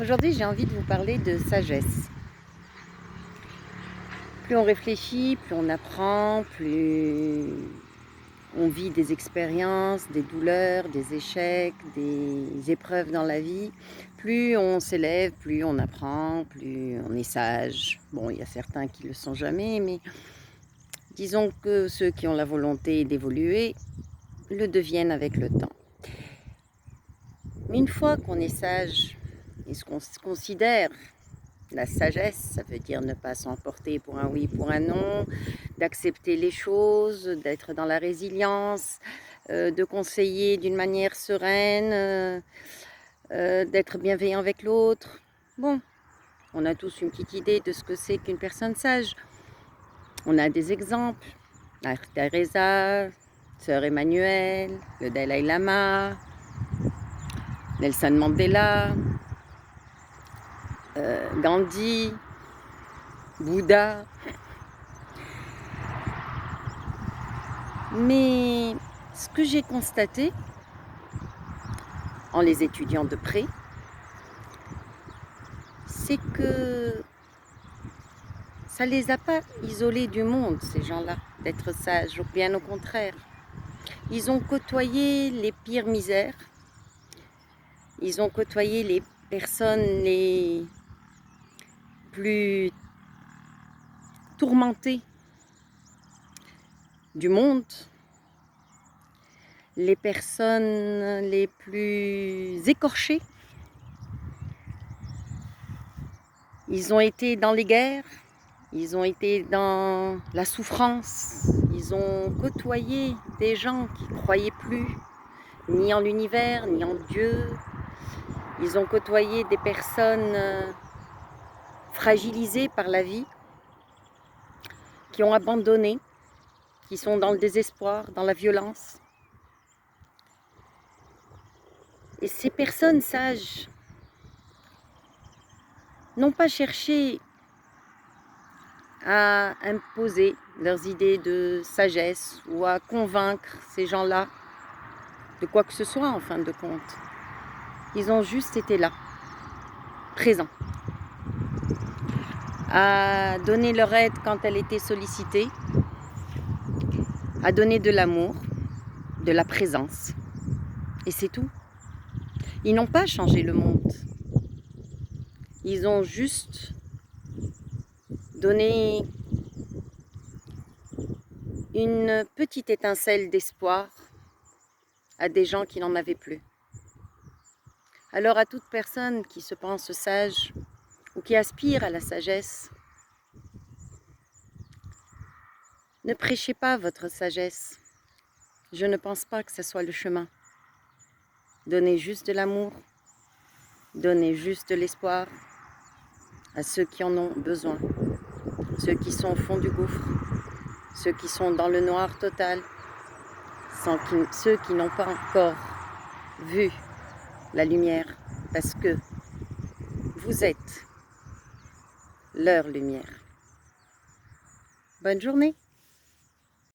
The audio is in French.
Aujourd'hui, j'ai envie de vous parler de sagesse. Plus on réfléchit, plus on apprend, plus on vit des expériences, des douleurs, des échecs, des épreuves dans la vie, plus on s'élève, plus on apprend, plus on est sage. Bon, il y a certains qui ne le sont jamais, mais disons que ceux qui ont la volonté d'évoluer le deviennent avec le temps. Mais une fois qu'on est sage et ce qu'on se considère la sagesse, ça veut dire ne pas s'emporter pour un oui, pour un non, d'accepter les choses, d'être dans la résilience, de conseiller d'une manière sereine, d'être bienveillant avec l'autre. Bon, on a tous une petite idée de ce que c'est qu'une personne sage. On a des exemples, Mère Teresa, Sœur Emmanuel, le Dalai Lama, Nelson Mandela, Gandhi, Bouddha. Mais ce que j'ai constaté en les étudiant de près, c'est que ça ne les a pas isolés du monde, ces gens-là, d'être sages, bien au contraire. Ils ont côtoyé les pires misères, ils ont côtoyé les personnes les plus tourmentées du monde, les personnes les plus écorchées. Ils ont été dans les guerres, ils ont été dans la souffrance, ils ont côtoyé des gens qui ne croyaient plus ni en l'univers, ni en Dieu. Ils ont côtoyé des personnes fragilisées par la vie, qui ont abandonné, qui sont dans le désespoir, dans la violence. Et ces personnes sages n'ont pas cherché à imposer leurs idées de sagesse ou à convaincre ces gens-là de quoi que ce soit en fin de compte. Ils ont juste été là, présents, à donner leur aide quand elle était sollicitée, à donner de l'amour, de la présence. Et c'est tout. Ils n'ont pas changé le monde. Ils ont juste donné une petite étincelle d'espoir à des gens qui n'en avaient plus. Alors à toute personne qui se pense sage ou qui aspire à la sagesse, ne prêchez pas votre sagesse. Je ne pense pas que ce soit le chemin. Donnez juste de l'amour, donnez juste de l'espoir à ceux qui en ont besoin, ceux qui sont au fond du gouffre, ceux qui sont dans le noir total, ceux qui n'ont pas encore vu la lumière, parce que vous êtes leur lumière. Bonne journée!